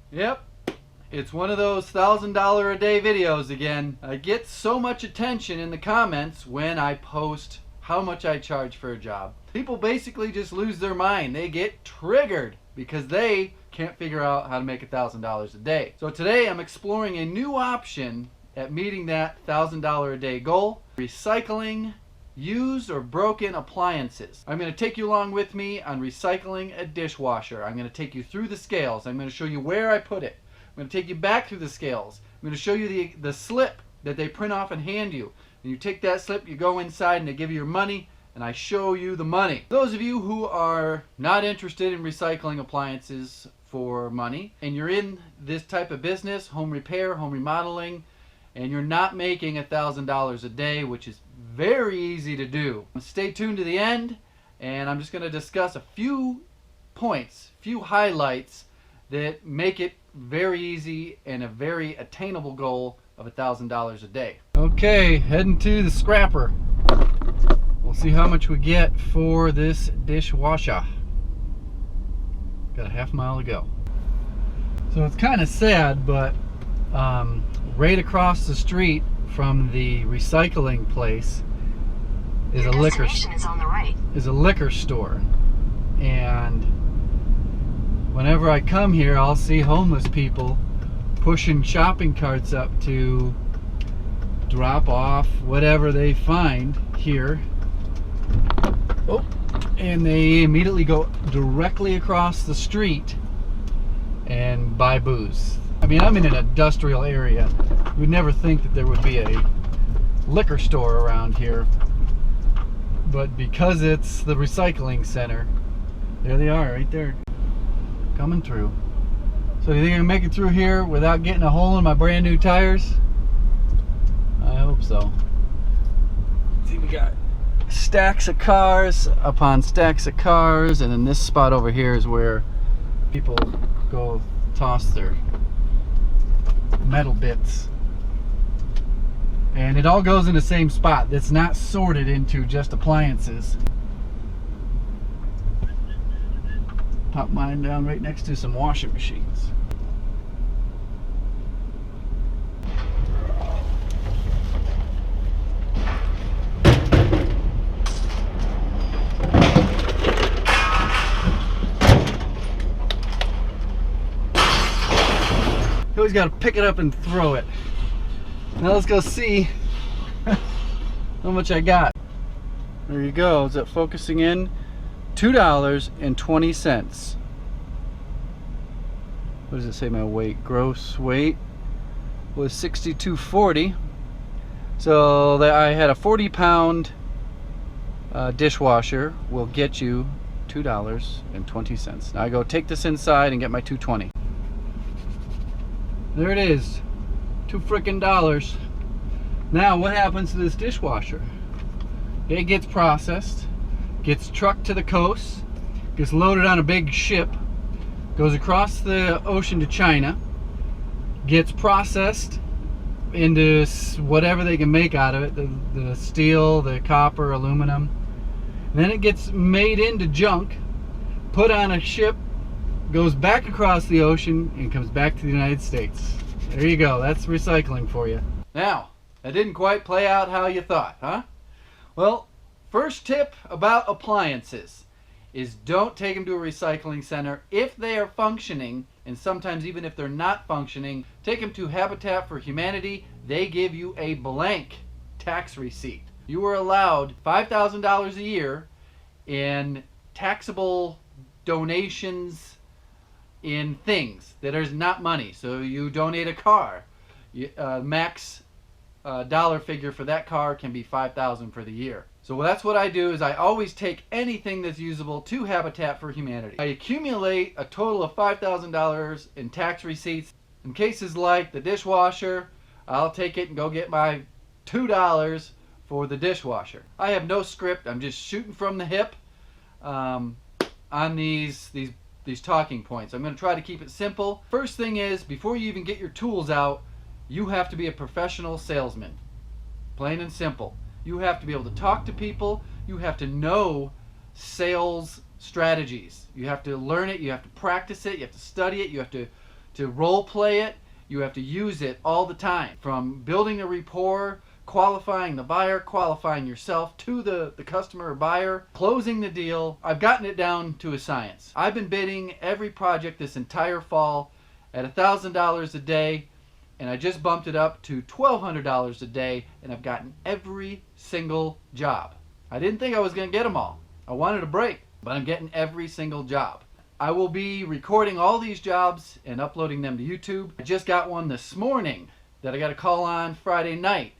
Yep, it's one of those $1,000 a day videos again. I get so much attention in the comments when I post how much I charge for a job. People basically just lose their mind. They get triggered because they can't figure out how to make $1,000 a day. So today I'm exploring a new option at meeting that $1,000 a day goal: recycling used or broken appliances. I'm going to take you along with me on recycling a dishwasher. I'm going to take you through the scales. I'm going to show you where I put it. I'm going to take you back through the scales. I'm going to show you the slip that they print off and hand you. And you take that slip, you go inside, and they give you your money, and I show you the money. Those of you who are not interested in recycling appliances for money, and you're in this type of business, home repair, home remodeling, and you're not making $1,000 a day, which is very easy to do, stay tuned to the end, and I'm just going to discuss a few points, few highlights that make it very easy and a very attainable goal of $1,000 a day. Okay, heading to the scrapper. We'll see how much we get for this dishwasher. Got a half mile to go. So it's kind of sad, but right across the street from the recycling place is a liquor store, and whenever I come here, I'll see homeless people pushing shopping carts up to drop off whatever they find here. Oh, and they immediately go directly across the street and buy booze. I mean, I'm in an industrial area. We'd never think that there would be a liquor store around here, but because it's the recycling center, there they are right there, coming through. So you think I can make it through here without getting a hole in my brand new tires? I hope so. See, we got stacks of cars upon stacks of cars, and then this spot over here is where people go toss their metal bits, and it all goes in the same spot. That's not sorted into just appliances. Pop mine down right next to some washing machines. You always got to pick it up and throw it. Now let's go see how much I got. There you go. Is that focusing in? $2.20. What does it say my weight? Gross weight was 62.40. So that I had a 40-pound dishwasher will get you $2.20. Now I go take this inside and get my $2.20. There it is, $2 frickin' dollars. Now what happens to this dishwasher? It gets processed, gets trucked to the coast, gets loaded on a big ship, goes across the ocean to China, gets processed into whatever they can make out of it, the steel, the copper, aluminum. And then it gets made into junk, put on a ship, goes back across the ocean, and comes back to the United States. There you go. That's recycling for you. Now, that didn't quite play out how you thought, huh? Well, first tip about appliances is don't take them to a recycling center if they are functioning, and sometimes even if they're not functioning, take them to Habitat for Humanity. They give you a blank tax receipt. You are allowed $5,000 a year in taxable donations in things that is not money. So you donate a car, max dollar figure for that car can be $5,000 for the year. So that's what I do, is I always take anything that's usable to Habitat for Humanity. I accumulate a total of $5,000 in tax receipts. In cases like the dishwasher, I'll take it and go get my $2 for the dishwasher. I have no script. I'm just shooting from the hip on these talking points. I'm going to try to keep it simple. First thing is, before you even get your tools out, you have to be a professional salesman. Plain and simple. You have to be able to talk to people. You have to know sales strategies. You have to learn it. You have to practice it. You have to study it. You have to to role play it. You have to use it all the time, from building a rapport, qualifying the buyer, qualifying yourself to the customer or buyer, closing the deal. I've gotten it down to a science. I've been bidding every project this entire fall at $1,000 a day, and I just bumped it up to $1,200 a day, and I've gotten every single job. I didn't think I was going to get them all. I wanted a break, but I'm getting every single job. I will be recording all these jobs and uploading them to YouTube. I just got one this morning that I got a call on Friday night.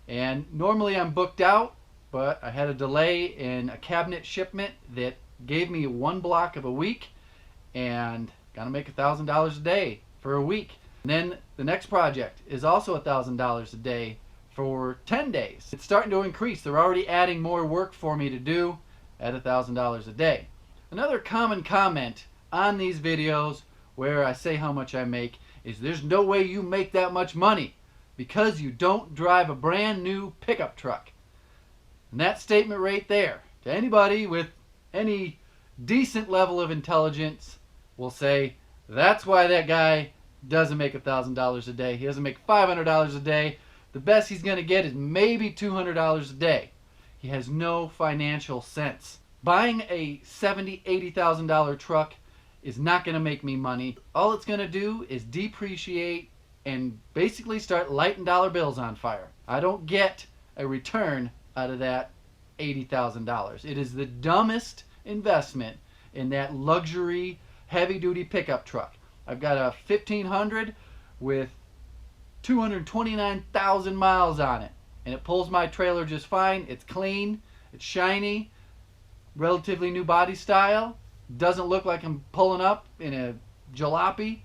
And normally I'm booked out, but I had a delay in a cabinet shipment that gave me one block of a week, and got to make $1,000 a day for a week. And then the next project is also $1,000 a day for 10 days. It's starting to increase. They're already adding more work for me to do at $1,000 a day. Another common comment on these videos where I say how much I make is there's no way you make that much money because you don't drive a brand new pickup truck. And that statement right there, to anybody with any decent level of intelligence, will say that's why that guy doesn't make $1,000 a day. He doesn't make $500 a day. The best he's going to get is maybe $200 a day. He has no financial sense. Buying a $70,000, $80,000 truck is not going to make me money. All it's going to do is depreciate and basically start lighting dollar bills on fire. I don't get a return out of that $80,000. It is the dumbest investment in that luxury heavy-duty pickup truck. I've got a 1500 with 229,000 miles on it, and it pulls my trailer just fine. It's clean, it's shiny, relatively new body style, doesn't look like I'm pulling up in a jalopy,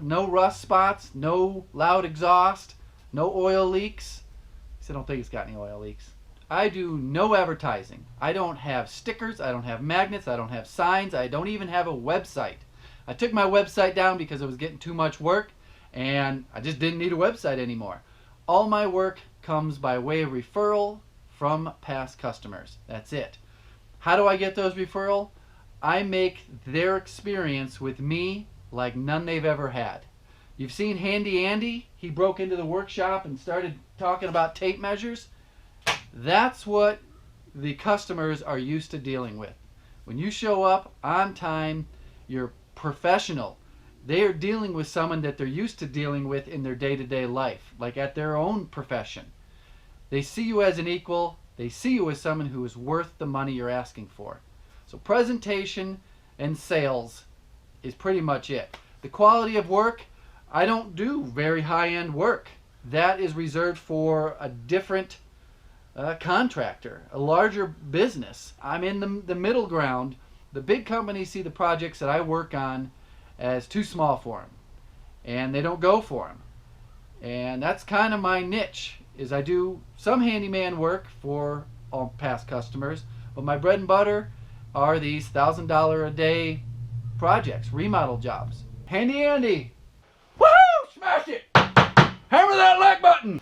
no rust spots, no loud exhaust, no oil leaks. I don't think it's got any oil leaks. I do no advertising. I don't have stickers, I don't have magnets, I don't have signs, I don't even have a website. I took my website down because it was getting too much work, and I just didn't need a website anymore. All my work comes by way of referral from past customers. That's it. How do I get those referral? I make their experience with me like none they've ever had. You've seen Handy Andy? He broke into the workshop and started talking about tape measures. That's what the customers are used to dealing with. When you show up on time, you're professional. They are dealing with someone that they're used to dealing with in their day-to-day life, like at their own profession. They see you as an equal. They see you as someone who is worth the money you're asking for. So presentation and sales is pretty much it. The quality of work, I don't do very high-end work. That is reserved for a different contractor, a larger business. I'm in the middle ground. The big companies see the projects that I work on as too small for them, and they don't go for them. And that's kind of my niche, is I do some handyman work for all past customers, but my bread and butter are these $1,000 a day projects, remodel jobs. Handy Andy! Woohoo! Smash it! Hammer that like button!